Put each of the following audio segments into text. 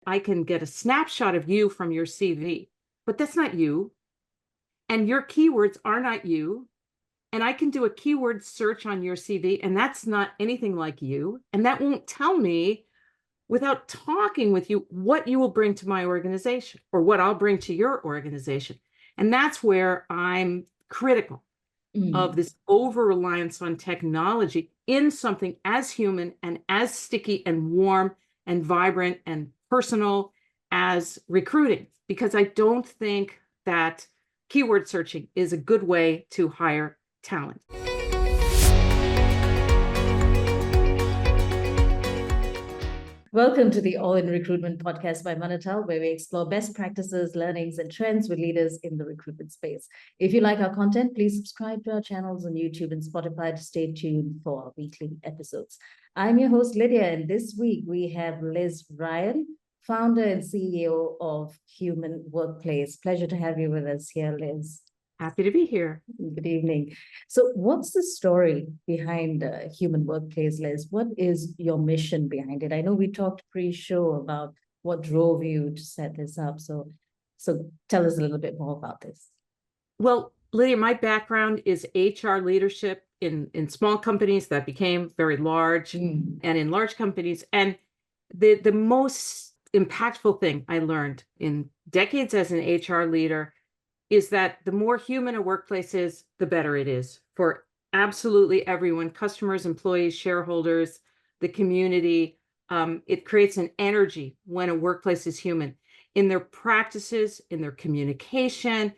I can get a snapshot of you from your CV, but that's not you. And your keywords are not you. And I can do a keyword search on your CV, and that's not anything like you. And that won't tell me without talking with you what you will bring to my organization or what I'll bring to your organization. And that's where I'm critical of Mm. this over reliance on technology in something as human and as sticky and warm and vibrant and personal as recruiting, because I don't think that keyword searching is a good way to hire talent. Welcome to the All in Recruitment podcast by Manatal, where we explore best practices, learnings, and trends with leaders in the recruitment space. If you like our content, please subscribe to our channels on YouTube and Spotify to stay tuned for our weekly episodes. I'm your host, Lydia, and this week we have Liz Ryan, founder and CEO of Human Workplace. Pleasure to have you with us here, Liz. Happy to be here. Good evening. So, what's the story behind Human Workplace, Liz? What is your mission behind it? I know we talked pre-show about what drove you to set this up. So tell us a little bit more about this. Well, Lydia, my background is HR leadership in small companies that became very large and in large companies. And the most impactful thing I learned in decades as an HR leader is that the more human a workplace is, the better it is for absolutely everyone, customers, employees, shareholders, the community. It creates an energy when a workplace is human in their practices, in their communication.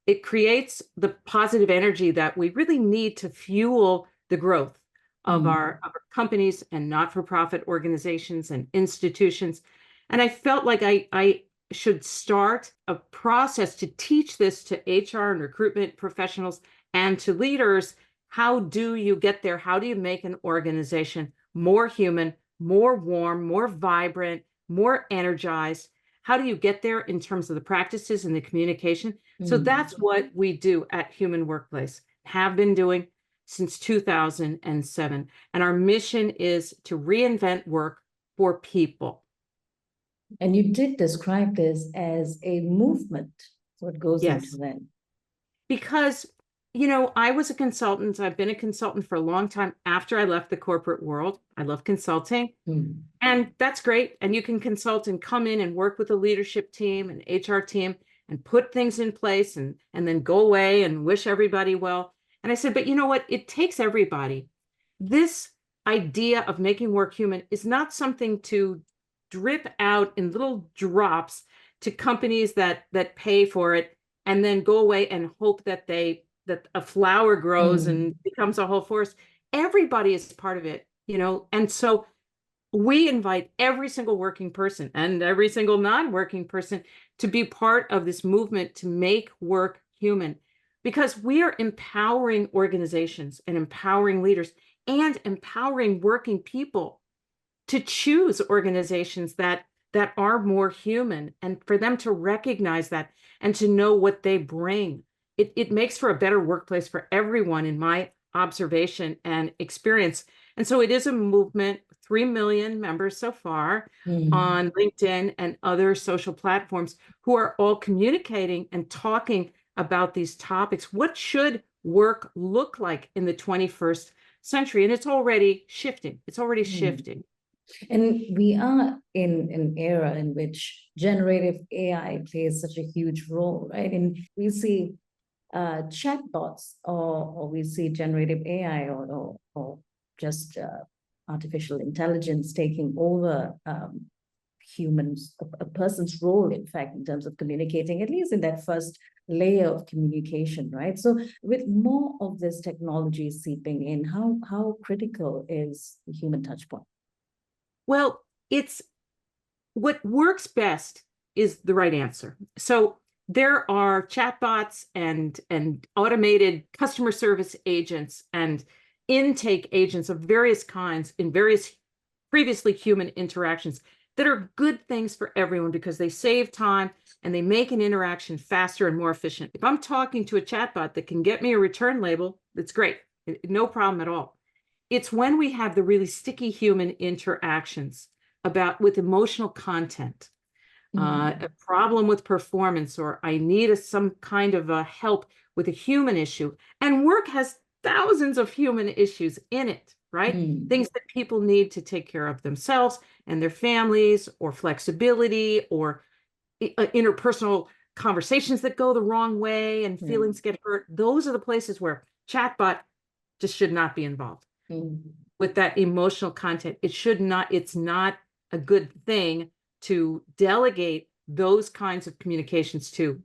It creates the positive energy that we really need to fuel the growth of our companies and not-for-profit organizations and institutions. And I felt like I should start a process to teach this to HR and recruitment professionals and to leaders. How do you get there? How do you make an organization more human, more warm, more vibrant, more energized? How do you get there in terms of the practices and the communication? So that's what we do at Human Workplace, have been doing since 2007. And our mission is to reinvent work for people. And you did describe this as a movement. What goes into that? Because, I was a consultant. I've been a consultant for a long time after I left the corporate world. I love consulting. And that's great. And you can consult and come in and work with a leadership team and HR team and put things in place and then go away and wish everybody well. And I said, but you know what? It takes everybody. This idea of making work human is not something to drip out in little drops to companies that pay for it and then go away and hope that a flower grows and becomes a whole forest. Everybody is part of it, and so we invite every single working person and every single non-working person to be part of this movement to make work human, because we are empowering organizations and empowering leaders and empowering working people to choose organizations that are more human, and for them to recognize that and to know what they bring. It makes for a better workplace for everyone, in my observation and experience. And so it is a movement, 3 million members so far on LinkedIn and other social platforms, who are all communicating and talking about these topics. What should work look like in the 21st century? And it's already shifting. It's already shifting. And we are in an era in which generative AI plays such a huge role, right? And we see chatbots, or we see generative AI, or just artificial intelligence taking over humans, a person's role, in fact, in terms of communicating, at least in that first layer of communication, right? So with more of this technology seeping in, how critical is the human touch point? Well, it's what works best is the right answer. So there are chatbots and automated customer service agents and intake agents of various kinds in various previously human interactions that are good things for everyone, because they save time and they make an interaction faster and more efficient. If I'm talking to a chatbot that can get me a return label, that's great. No problem at all. It's when we have the really sticky human interactions with emotional content a problem with performance, or I need some kind of a help with a human issue. And work has thousands of human issues in it, right? Things that people need to take care of themselves and their families, or flexibility, or interpersonal conversations that go the wrong way and feelings get hurt. Those are the places where chatbot just should not be involved with that emotional content. It's not a good thing to delegate those kinds of communications to,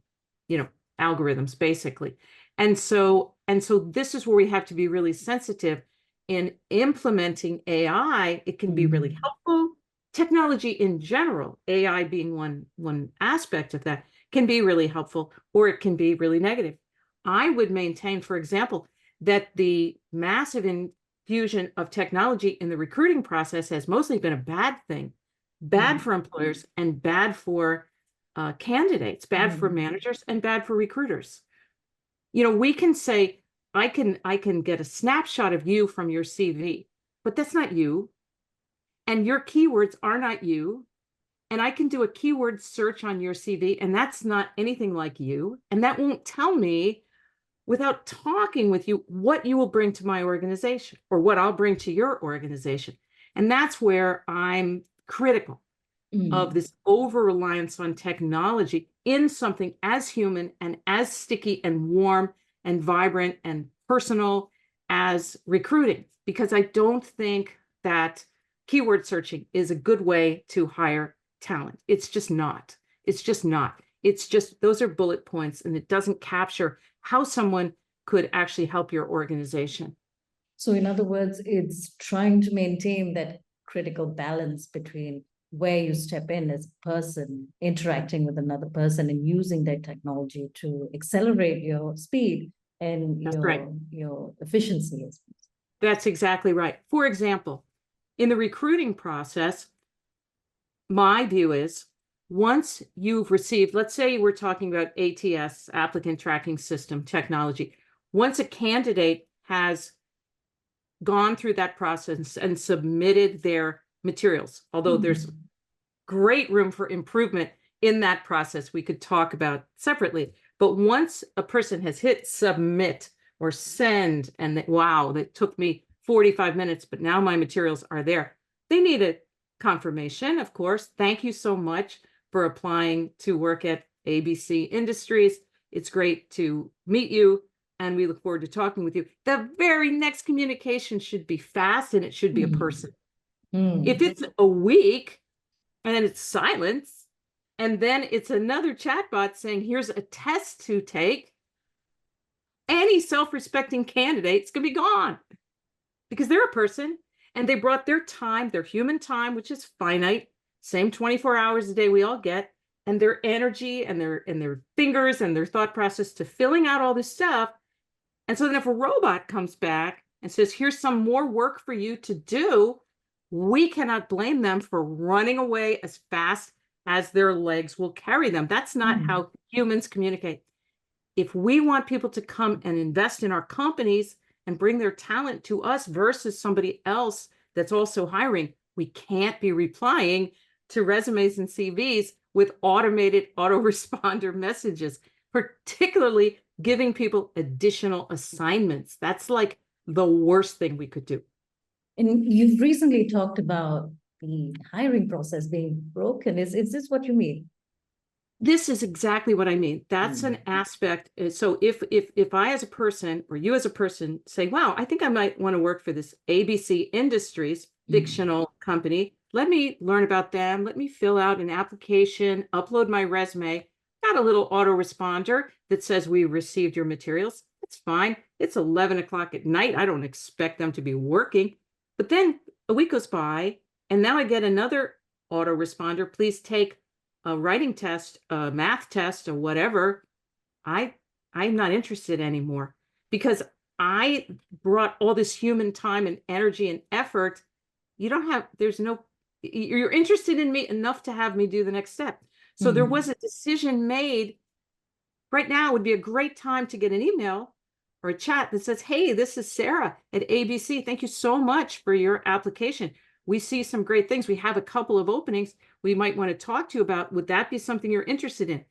algorithms, basically. And so this is where we have to be really sensitive in implementing AI. It can be really helpful. Technology in general, AI being one aspect of that, can be really helpful, or it can be really negative. I would maintain, for example, that the massive infusion of technology in the recruiting process has mostly been a bad thing, bad for employers and bad for candidates, bad for managers and bad for recruiters. We can say, I can get a snapshot of you from your CV, but that's not you. And your keywords are not you. And I can do a keyword search on your CV, and that's not anything like you. And that won't tell me, without talking with you, what you will bring to my organization or what I'll bring to your organization. And that's where I'm critical of this over-reliance on technology in something as human and as sticky and warm and vibrant and personal as recruiting, because I don't think that keyword searching is a good way to hire talent. It's just not. It's just not. It's just, those are bullet points, and it doesn't capture how someone could actually help your organization. So in other words, it's trying to maintain that critical balance between where you step in as a person, interacting with another person and using that technology to accelerate your speed and your efficiency. That's exactly right. For example, in the recruiting process, my view is, once you've received, let's say we're talking about ATS, applicant tracking system technology, once a candidate has gone through that process and submitted their materials, although there's great room for improvement in that process we could talk about separately. But once a person has hit submit or send, and wow, that took me 45 minutes, but now my materials are there, they need a confirmation, of course. Thank you so much for applying to work at ABC Industries. It's great to meet you, and we look forward to talking with you. The very next communication should be fast, and it should be a person. If it's a week and then it's silence, and then it's another chatbot saying, here's a test to take, any self-respecting candidate's gonna be gone, because they're a person and they brought their time, their human time, which is finite, same 24 hours a day we all get, and their energy and their fingers and their thought process to filling out all this stuff. And so then if a robot comes back and says, here's some more work for you to do, we cannot blame them for running away as fast as their legs will carry them. That's not how humans communicate. If we want people to come and invest in our companies and bring their talent to us versus somebody else that's also hiring, we can't be replying to resumes and CVs with automated autoresponder messages, particularly giving people additional assignments. That's like the worst thing we could do. And you've recently talked about the hiring process being broken. Is this what you mean? This is exactly what I mean. That's an aspect. So if I as a person, or you as a person, say, wow, I think I might want to work for this ABC Industries fictional company, let me learn about them, let me fill out an application, upload my resume, got a little autoresponder that says we received your materials. It's fine. It's 11 o'clock at night. I don't expect them to be working. But then a week goes by, and now I get another autoresponder. Please take a writing test, a math test, or whatever. I'm not interested anymore, because I brought all this human time and energy and effort. You're interested in me enough to have me do the next step. So there was a decision made. Right now would be a great time to get an email or a chat that says, hey, this is Sarah at ABC. Thank you so much for your application. we see some great things. We have a couple of openings we might want to talk to you about. Would that be something you're interested in?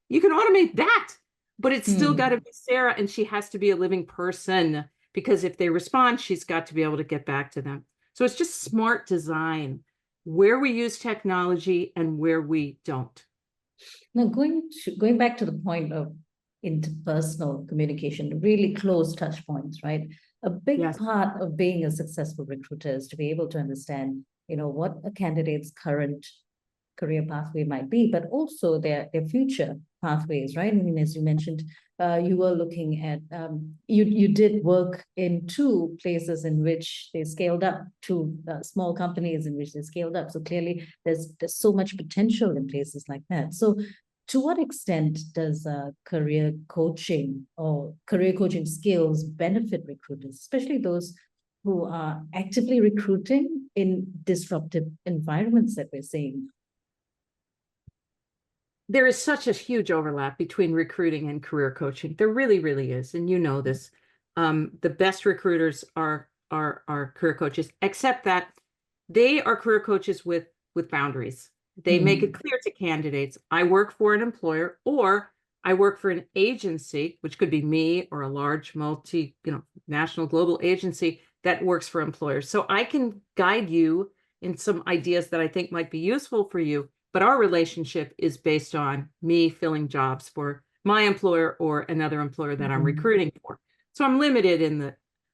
You can automate that, but it's still got to be Sarah, and she has to be a living person, because if they respond, she's got to be able to get back to them. So it's just smart design, where we use technology and where we don't. Now, going back to the point of interpersonal communication, really close touch points, right? A big Yes. part of being a successful recruiter is to be able to understand, what a candidate's current career pathway might be, but also their future pathways, right? I mean, as you mentioned, you were looking at, you did work in two places in which they scaled up, two small companies in which they scaled up. So clearly there's so much potential in places like that. So to what extent does career coaching or career coaching skills benefit recruiters, especially those who are actively recruiting in disruptive environments that we're seeing? There is such a huge overlap between recruiting and career coaching. There really, really is. And you know this. The best recruiters are career coaches, except that they are career coaches with boundaries. They make it clear to candidates, I work for an employer, or I work for an agency, which could be me or a large national global agency that works for employers. So I can guide you in some ideas that I think might be useful for you. But our relationship is based on me filling jobs for my employer or another employer that I'm recruiting for. So I'm limited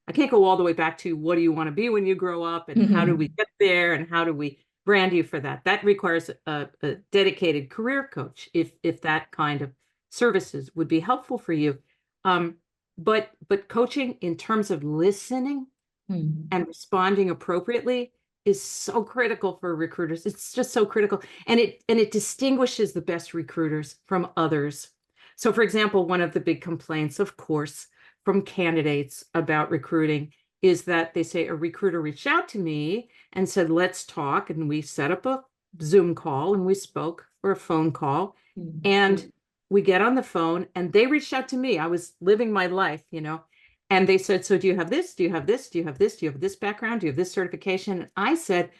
I can't go all the way back to what do you want to be when you grow up, and how do we get there, and how do we brand you for that? That requires a dedicated career coach if that kind of services would be helpful for you. But coaching in terms of listening and responding appropriately is so critical for recruiters. It's just so critical. And it distinguishes the best recruiters from others. So for example, one of the big complaints, of course, from candidates about recruiting is that they say a recruiter reached out to me and said, let's talk. And we set up a Zoom call and we spoke, or a phone call. And we get on the phone and they reached out to me. I was living my life, and they said, so do you have this? Do you have this? Do you have this? Do you have this background? Do you have this certification? And I said,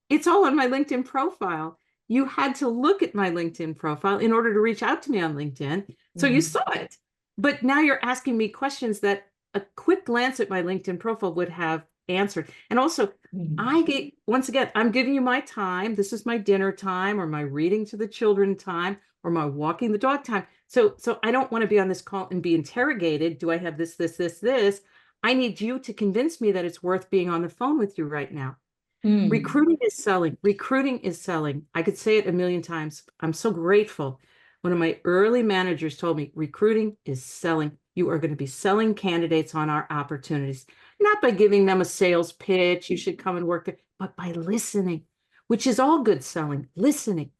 it's all on my LinkedIn profile. You had to look at my LinkedIn profile in order to reach out to me on LinkedIn. So you saw it. But now you're asking me questions that a quick glance at my LinkedIn profile would have answered. And also, once again, I'm giving you my time. This is my dinner time, or my reading to the children time, or my walking the dog time. So I don't want to be on this call and be interrogated. Do I have this, this, this, this? I need you to convince me that it's worth being on the phone with you right now. Recruiting is selling. Recruiting is selling. I could say it a million times. I'm so grateful. One of my early managers told me, recruiting is selling. You are going to be selling candidates on our opportunities, not by giving them a sales pitch, you should come and work there, but by listening, which is all good selling. Listening.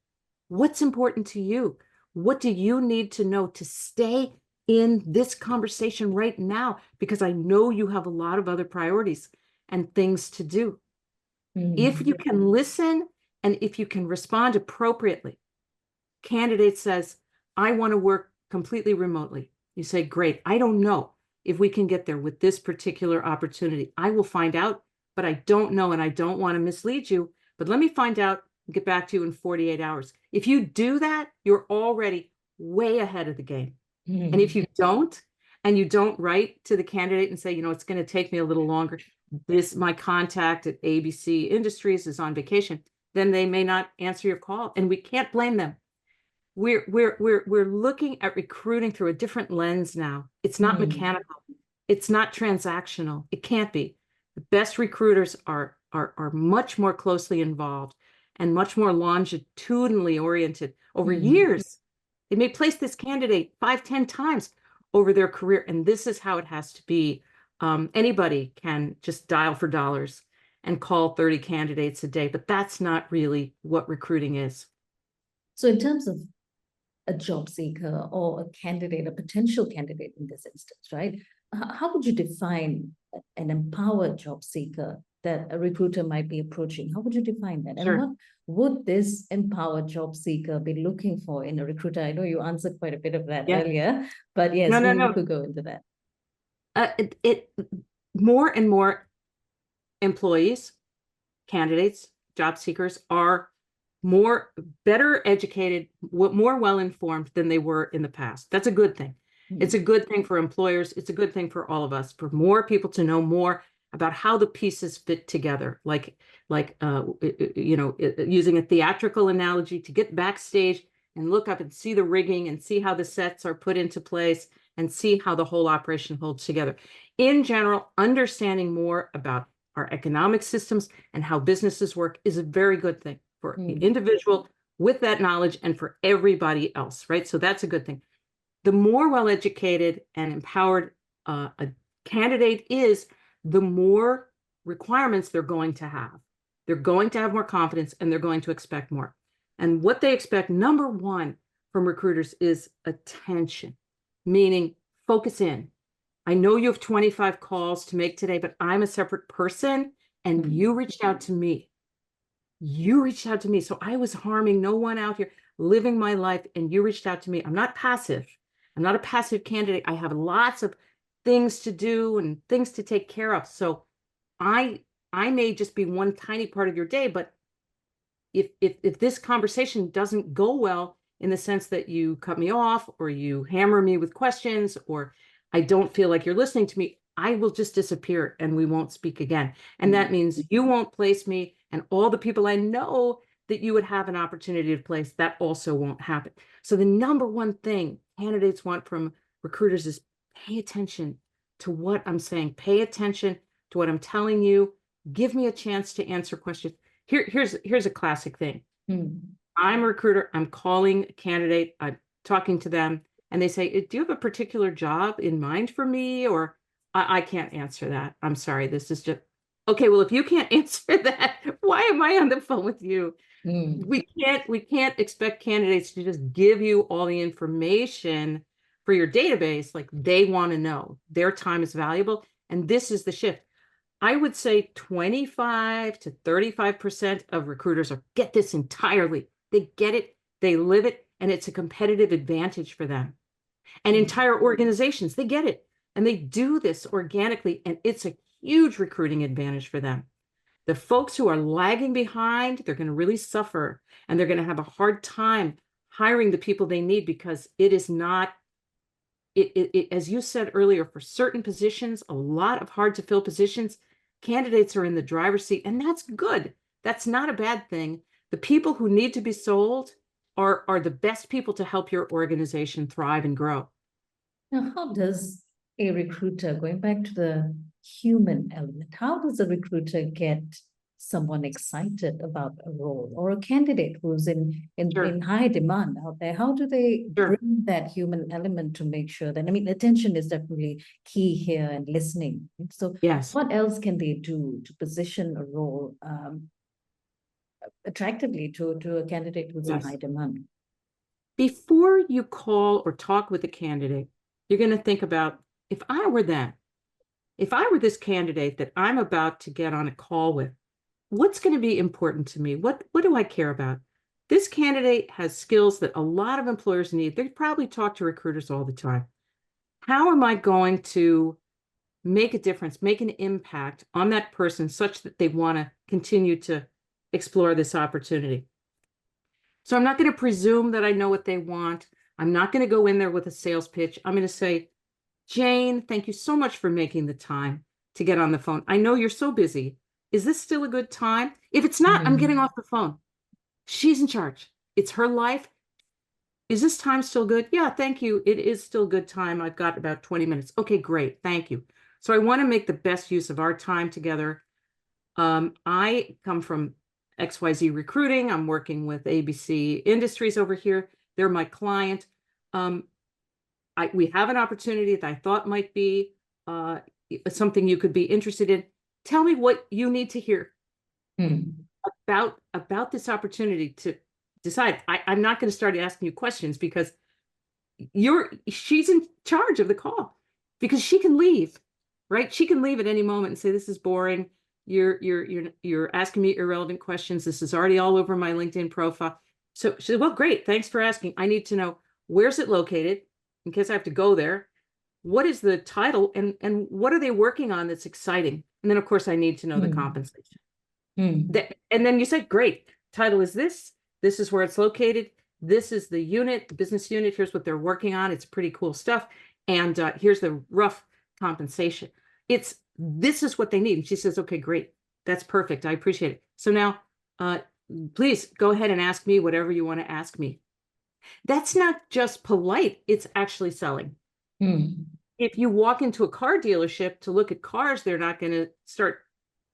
What's important to you? What do you need to know to stay in this conversation right now? Because I know you have a lot of other priorities and things to do. If you can listen and if you can respond appropriately, candidate says, I want to work completely remotely. You say, great. I don't know if we can get there with this particular opportunity. I will find out, but I don't know, and I don't want to mislead you, but let me find out and get back to you in 48 hours. If you do that, you're already way ahead of the game. And if you don't, and you don't write to the candidate and say, it's going to take me a little longer, my contact at ABC Industries is on vacation, then they may not answer your call, and we can't blame them. We're looking at recruiting through a different lens now. It's not mechanical. It's not transactional. It can't be. The best recruiters are much more closely involved and much more longitudinally oriented over years. They may place this candidate 5, 10 times over their career, and this is how it has to be. Anybody can just dial for dollars and call 30 candidates a day, but that's not really what recruiting is. So in terms of a job seeker or a candidate, a potential candidate in this instance, right? How would you define an empowered job seeker that a recruiter might be approaching? How would you define that? Sure. And what would this empowered job seeker be looking for in a recruiter? I know you answered quite a bit of that earlier, but yes, we could go into that. More and more employees, candidates job seekers are better educated, more well-informed than they were in the past. That's a good thing. It's a good thing for employers. It's a good thing for all of us, for more people to know more about how the pieces fit together. Using a theatrical analogy, to get backstage and look up and see the rigging and see how the sets are put into place and see how the whole operation holds together. In general, understanding more about our economic systems and how businesses work is a very good thing for the individual with that knowledge and for everybody else, right? So that's a good thing. The more well-educated and empowered a candidate is, the more requirements they're going to have. They're going to have more confidence and they're going to expect more. And what they expect, number one, from recruiters is attention, meaning focus in. I know you have 25 calls to make today, but I'm a separate person and you reached out to me. You reached out to me. So I was harming no one out here, living my life, and you reached out to me. I'm not passive. I'm not a passive candidate. I have lots of things to do and things to take care of. So I may just be one tiny part of your day, but if this conversation doesn't go well, in the sense that you cut me off or you hammer me with questions, or I don't feel like you're listening to me, I will just disappear and we won't speak again. And that means you won't place me, and all the people I know that you would have an opportunity to place, that also won't happen. So the number one thing candidates want from recruiters is pay attention to what I'm saying. Pay attention to what I'm telling you. Give me a chance to answer questions. Here's a classic thing. I'm a recruiter. I'm calling a candidate. I'm talking to them, and they say, "Do you have a particular job in mind for me?" Or I can't answer that. I'm sorry. This is just okay. Well, if you can't answer that, why am I on the phone with you? We can't expect candidates to just give you all the information for your database. Like, they want to know. Their time is valuable, and this is the shift. I would say 25 to 35% of recruiters get this entirely. They get it, they live it, and it's a competitive advantage for them. And entire organizations, they get it, and they do this organically, and it's a huge recruiting advantage for them. The folks who are lagging behind, they're going to really suffer, and they're going to have a hard time hiring the people they need, because it is not, as you said earlier, for certain positions, a lot of hard to fill positions, candidates are in the driver's seat, and that's good. That's not a bad thing. The people who need to be sold are the best people to help your organization thrive and grow. Now, how does a recruiter, going back to the human element, how does a recruiter get someone excited about a role, or a candidate who's in high demand out there? How do they bring that human element to make sure that, I mean, attention is definitely key here, and listening. So yes, what else can they do to position a role attractively to a candidate who's in high demand? Before you call or talk with a candidate, you're going to think about, if I were them, if I were this candidate that I'm about to get on a call with, what's going to be important to me? What do I care about? This candidate has skills that a lot of employers need. They probably talk to recruiters all the time. How am I going to make a difference, make an impact on that person such that they want to continue to explore this opportunity? So I'm not going to presume that I know what they want. I'm not going to go in there with a sales pitch. I'm going to say, "Jane, thank you so much for making the time to get on the phone. I know you're so busy. Is this still a good time? If it's not, I'm getting off the phone. She's in charge. It's her life. Is this time still good? Yeah, thank you. It is still good time. I've got about 20 minutes. Okay, great. Thank you." So I want to make the best use of our time together. I come from XYZ Recruiting. I'm working with ABC Industries over here. They're my client. We have an opportunity that I thought might be something you could be interested in. Tell me what you need to hear about this opportunity to decide. I'm not going to start asking you questions, because she's in charge of the call, because she can leave, right? She can leave at any moment and say, "This is boring. You're asking me irrelevant questions. This is already all over my LinkedIn profile." So she said, "Well, great. Thanks for asking. I need to know, where's it located in case I have to go there? What is the title, and what are they working on that's exciting? And then, of course, I need to know the compensation." And then you said, great, title is this is where it's located, this is the unit, the business unit, here's what they're working on, it's pretty cool stuff, and here's the rough compensation. This is what they need. And she says, okay, great, that's perfect, I appreciate it. So now please go ahead and ask me whatever you want to ask me. That's not just polite, it's actually selling. If you walk into a car dealership to look at cars, they're not going to start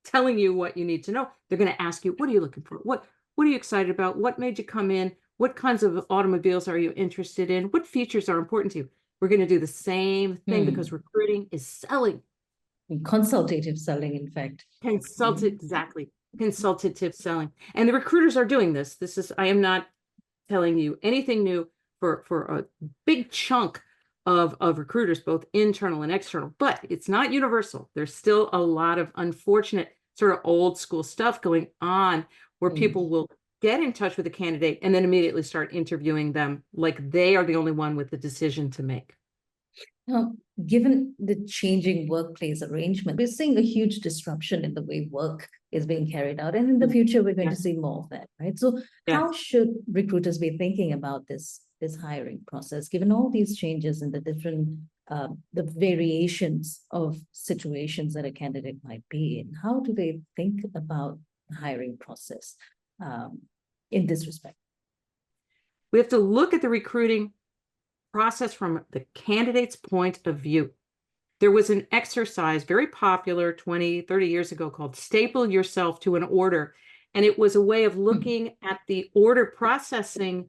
telling you what you need to know. They're going to ask you, what are you looking for? What are you excited about? What made you come in? What kinds of automobiles are you interested in? What features are important to you? We're going to do the same thing because recruiting is selling. Consultative selling, in fact. Exactly. Consultative selling. And the recruiters are doing this. I am not telling you anything new for a big chunk of recruiters, both internal and external, but it's not universal. There's still a lot of unfortunate sort of old school stuff going on where people will get in touch with a candidate and then immediately start interviewing them like they are the only one with the decision to make. Now, given the changing workplace arrangement, we're seeing a huge disruption in the way work is being carried out. And in the future, we're going to see more of that, right? So how should recruiters be thinking about this hiring process, given all these changes and the different, the variations of situations that a candidate might be in? How do they think about the hiring process in this respect? We have to look at the recruiting process from the candidate's point of view. There was an exercise very popular 20, 30 years ago called Staple Yourself to an Order. And it was a way of looking at the order processing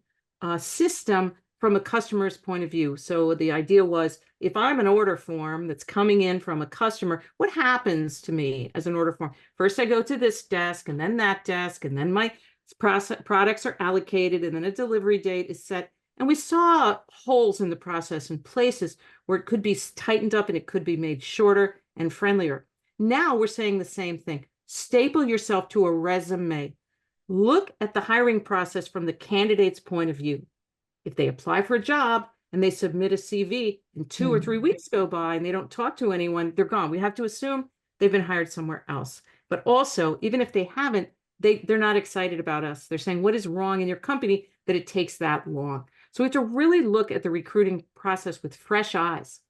system from a customer's point of view. So the idea was, if I'm an order form that's coming in from a customer, what happens to me as an order form? First, I go to this desk and then that desk, and then my products are allocated, and then a delivery date is set. And we saw holes in the process in places where it could be tightened up and it could be made shorter and friendlier. Now we're saying the same thing. Staple yourself to a resume. Look at the hiring process from the candidate's point of view. If they apply for a job and they submit a CV and 2 or 3 weeks go by and they don't talk to anyone, they're gone. We have to assume they've been hired somewhere else. But also, even if they haven't, they're not excited about us. They're saying, what is wrong in your company that it takes that long? So we have to really look at the recruiting process with fresh eyes.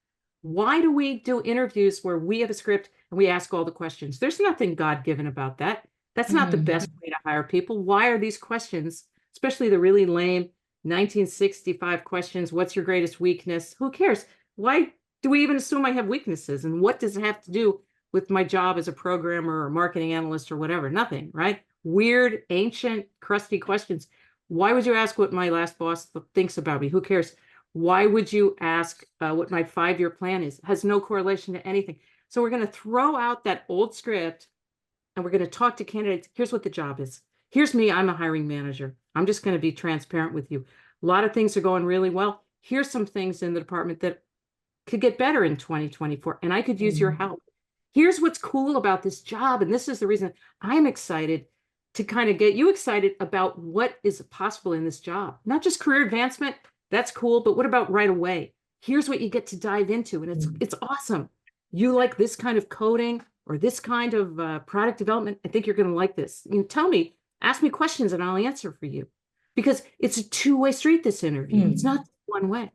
Why do we do interviews where we have a script and we ask all the questions? There's nothing God-given about that. That's not the best way to hire people. Why are these questions, especially the really lame 1965 questions, what's your greatest weakness? Who cares? Why do we even assume I have weaknesses? And what does it have to do with my job as a programmer or marketing analyst or whatever? Nothing, right? Weird, ancient, crusty questions. Why would you ask what my last boss thinks about me? Who cares? Why would you ask what my 5-year plan is? Has no correlation to anything. So we're going to throw out that old script and we're going to talk to candidates. Here's what the job is. Here's me. I'm a hiring manager. I'm just going to be transparent with you. A lot of things are going really well. Here's some things in the department that could get better in 2024, and I could use your help. Here's what's cool about this job, and this is the reason I'm excited to kind of get you excited about what is possible in this job. Not just career advancement, that's cool, but what about right away? Here's what you get to dive into, and it's awesome. You like this kind of coding or this kind of product development? I think you're going to like this. You can tell me, ask me questions, and I'll answer for you. Because it's a two-way street, this interview. It's not one way.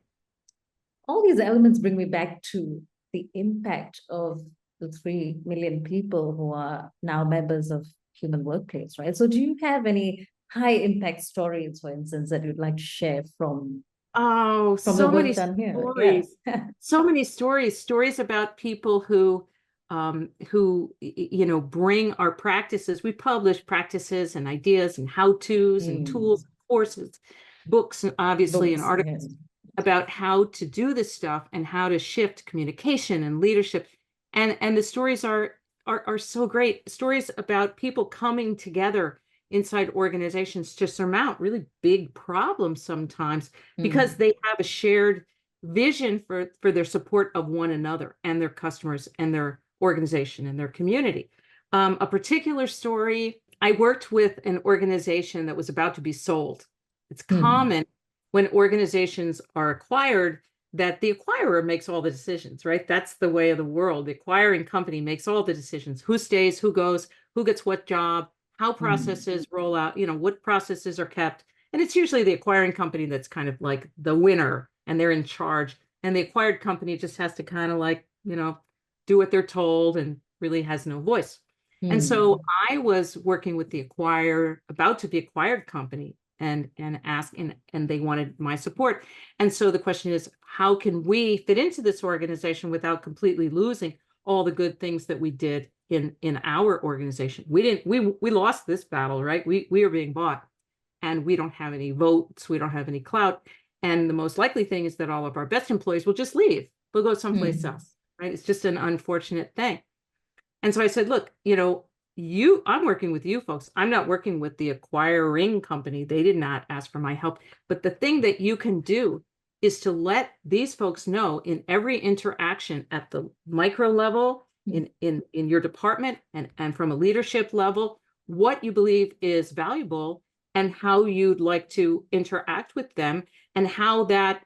All these elements bring me back to the impact of the 3 million people who are now members of Human Workplace, right? So do you have any high impact stories, for instance, that you'd like to share from so the work many done here? stories. So many stories about people who bring our practices. We publish practices and ideas and how-tos and tools, courses, books, obviously, and articles about how to do this stuff and how to shift communication and leadership. And the stories are so great. Stories about people coming together inside organizations to surmount really big problems sometimes because they have a shared vision for their support of one another and their customers and their organization and their community. A particular story, I worked with an organization that was about to be sold. It's common when organizations are acquired that the acquirer makes all the decisions, right? That's the way of the world. The acquiring company makes all the decisions. Who stays, who goes, who gets what job, how processes roll out, what processes are kept. And it's usually the acquiring company that's kind of like the winner and they're in charge. And the acquired company just has to kind of like, do what they're told and really has no voice. And so I was working with the about to be acquired company and asking, and they wanted my support. And so the question is, how can we fit into this organization without completely losing all the good things that we did in our organization? We lost this battle, right? We are being bought and we don't have any votes. We don't have any clout. And the most likely thing is that all of our best employees will just leave. They'll go someplace else, right? It's just an unfortunate thing. And so I said, look, I'm working with you folks. I'm not working with the acquiring company. They did not ask for my help. But the thing that you can do is to let these folks know in every interaction at the micro level, in your department and from a leadership level, what you believe is valuable and how you'd like to interact with them and how that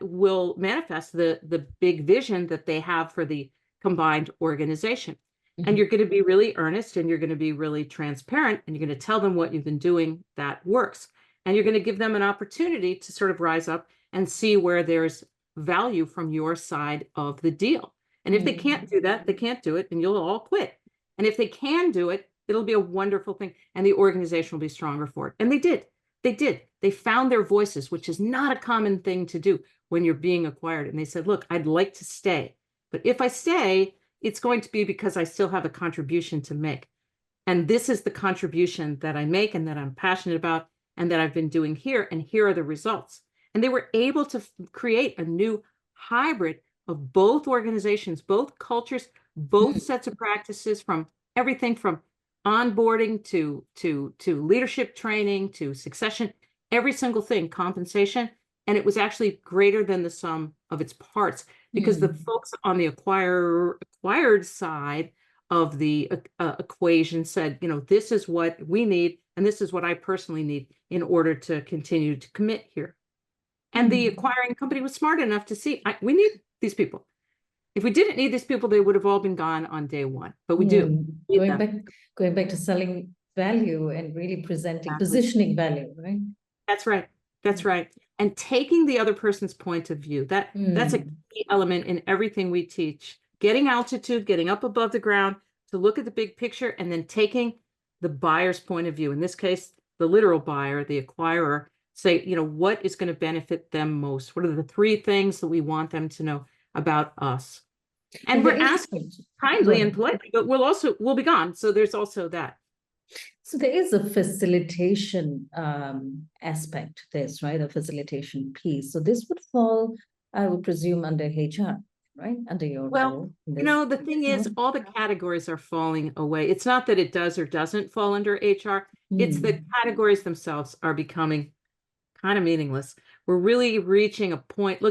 will manifest the big vision that they have for the combined organization. And you're going to be really earnest and you're going to be really transparent and you're going to tell them what you've been doing that works. And you're going to give them an opportunity to sort of rise up and see where there's value from your side of the deal. And if they can't do that, they can't do it and you'll all quit. And if they can do it, it'll be a wonderful thing and the organization will be stronger for it. And they did. They found their voices, which is not a common thing to do when you're being acquired. And they said, look, I'd like to stay. But if I stay, it's going to be because I still have a contribution to make. And this is the contribution that I make and that I'm passionate about and that I've been doing here. And here are the results. And they were able to create a new hybrid of both organizations, both cultures, both sets of practices, from everything from onboarding to leadership training, to succession, every single thing, compensation. And it was actually greater than the sum of its parts because the folks on the acquired side of the equation said, this is what we need. And this is what I personally need in order to continue to commit here. And the acquiring company was smart enough to see, we need these people. If we didn't need these people, they would have all been gone on day one, but we do. Going back to selling value and really positioning value, right? That's right. That's right. And taking the other person's point of view, that's a key element in everything we teach. Getting altitude, getting up above the ground to look at the big picture, and then taking the buyer's point of view. In this case, the literal buyer, the acquirer, say, what is going to benefit them most? What are the 3 things that we want them to know about us? And we're asking kindly and politely, but we'll be gone. So there's also that. So there is a facilitation aspect to this, right? A facilitation piece. So this would fall, I would presume, under HR, right? Under your role. The thing is, all the categories are falling away. It's not that it does or doesn't fall under HR. It's the categories themselves are becoming kind of meaningless. We're really reaching a point.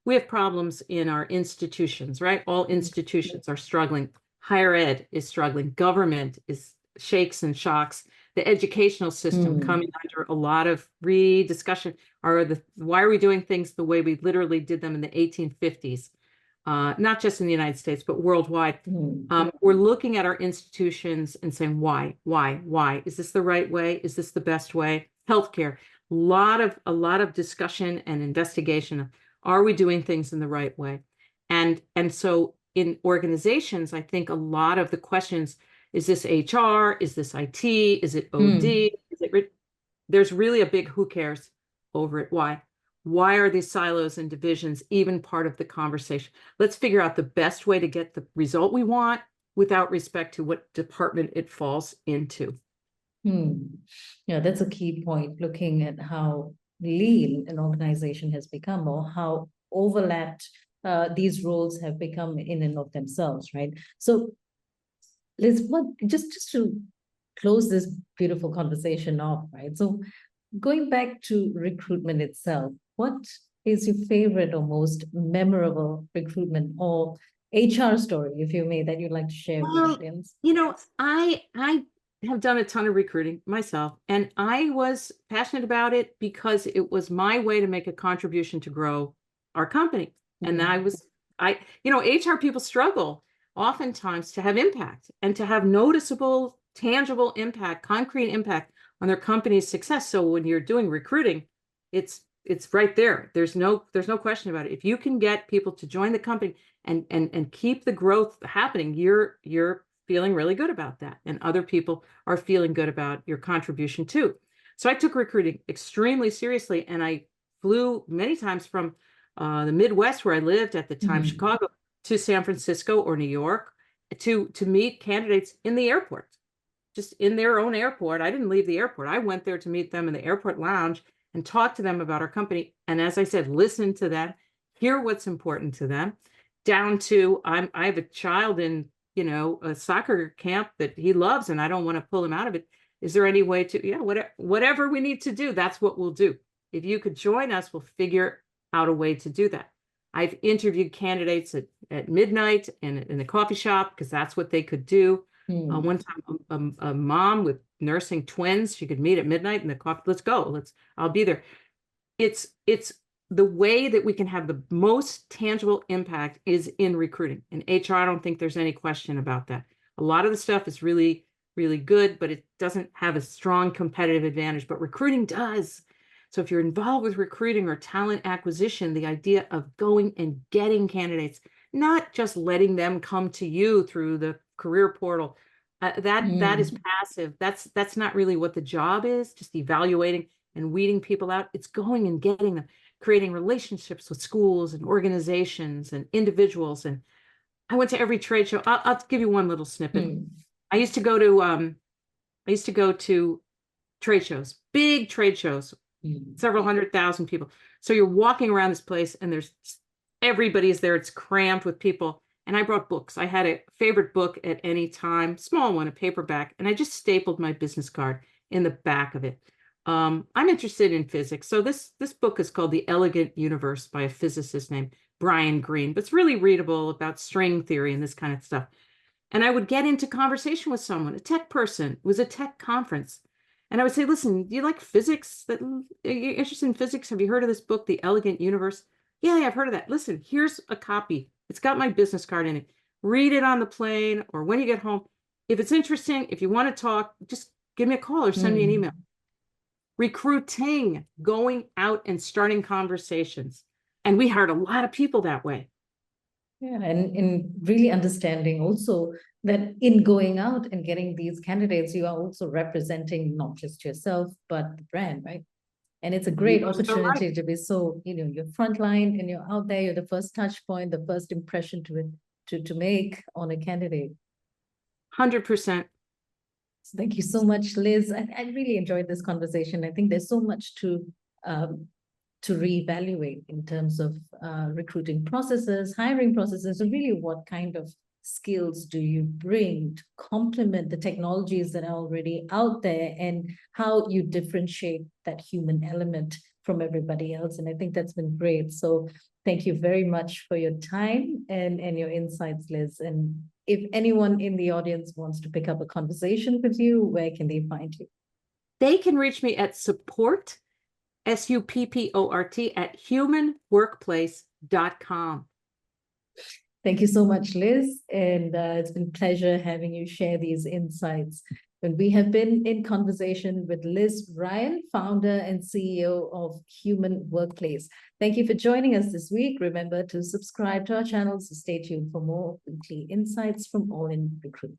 We have problems in our institutions, right? All institutions are struggling. Higher ed is struggling. Government is shakes and shocks. The educational system coming under a lot of rediscussion. Why are we doing things the way we literally did them in the 1850s? Not just in the United States, but worldwide. We're looking at our institutions and saying, why? Is this the right way? Is this the best way? Healthcare, a lot of discussion and investigation. Are we doing things in the right way? And so in organizations, I think a lot of the questions, is this HR? Is this IT? Is it OD? There's really a big who cares over it. Why? Why are these silos and divisions even part of the conversation? Let's figure out the best way to get the result we want without respect to what department it falls into. Yeah, that's a key point, looking at how lean an organization has become or how overlapped these roles have become in and of themselves, right? So just to close this beautiful conversation off, right? So going back to recruitment itself, what is your favorite or most memorable recruitment or HR story, if you may, that you'd like to share with the audience? I have done a ton of recruiting myself, and I was passionate about it because it was my way to make a contribution to grow our company. And HR people struggle oftentimes to have impact and to have noticeable tangible impact, concrete impact on their company's success. So when you're doing recruiting, it's right there. There's no question about it. If you can get people to join the company and keep the growth happening, you're feeling really good about that. And other people are feeling good about your contribution too. So I took recruiting extremely seriously, and I flew many times from the Midwest, where I lived at the time, Chicago, to San Francisco or New York to meet candidates in the airport, just in their own airport. I didn't leave the airport. I went there to meet them in the airport lounge and talk to them about our company. And as I said, listen to them, hear what's important to them, down to I have a child in, a soccer camp that he loves, and I don't want to pull him out of it. Is there any way to, whatever we need to do, that's what we'll do. If you could join us, we'll figure out a way to do that. I've interviewed candidates at midnight and in a coffee shop, because that's what they could do. One time, a mom with nursing twins, she could meet at midnight in the coffee. Let's go. I'll be there. It's the way that we can have the most tangible impact is in recruiting. In HR, I don't think there's any question about that. A lot of the stuff is really, really good, but it doesn't have a strong competitive advantage, but recruiting does. So if you're involved with recruiting or talent acquisition, the idea of going and getting candidates, not just letting them come to you through the career portal, that is passive. That's not really what the job is, just evaluating and weeding people out. It's going and getting them, creating relationships with schools and organizations and individuals. And I went to every trade show. I'll give you one little snippet. I used to go to trade shows, big trade shows, several 100,000 people. So you're walking around this place and everybody's there. It's crammed with people. And I brought books. I had a favorite book at any time, small one, a paperback, and I just stapled my business card in the back of it. I'm interested in physics. So this book is called The Elegant Universe by a physicist named Brian Greene, but it's really readable, about string theory and this kind of stuff. And I would get into conversation with someone, a tech person. It was a tech conference. And I would say, listen, do you like physics? Are you interested in physics? Have you heard of this book, The Elegant Universe? Yeah, I've heard of that. Listen, here's a copy. It's got my business card in it. Read it on the plane or when you get home. If it's interesting, if you want to talk, just give me a call or send me an email. Recruiting, going out and starting conversations. And we hired a lot of people that way. Yeah, and really understanding also that in going out and getting these candidates, you are also representing not just yourself, but the brand, right? And it's a great opportunity to be you're frontline and you're out there, you're the first touch point, the first impression to make on a candidate. 100%. So thank you so much, Liz. I really enjoyed this conversation. I think there's so much to reevaluate in terms of recruiting processes, hiring processes, and really what kind of skills do you bring to complement the technologies that are already out there, and how you differentiate that human element from everybody else. And I think that's been great. So thank you very much for your time and your insights, Liz. And if anyone in the audience wants to pick up a conversation with you, where can they find you? They can reach me at support, SUPPORT, at humanworkplace.com. Thank you so much, Liz. And it's been a pleasure having you share these insights. And we have been in conversation with Liz Ryan, founder and CEO of Human Workplace. Thank you for joining us this week. Remember to subscribe to our channel, so stay tuned for more weekly insights from All in Recruitment.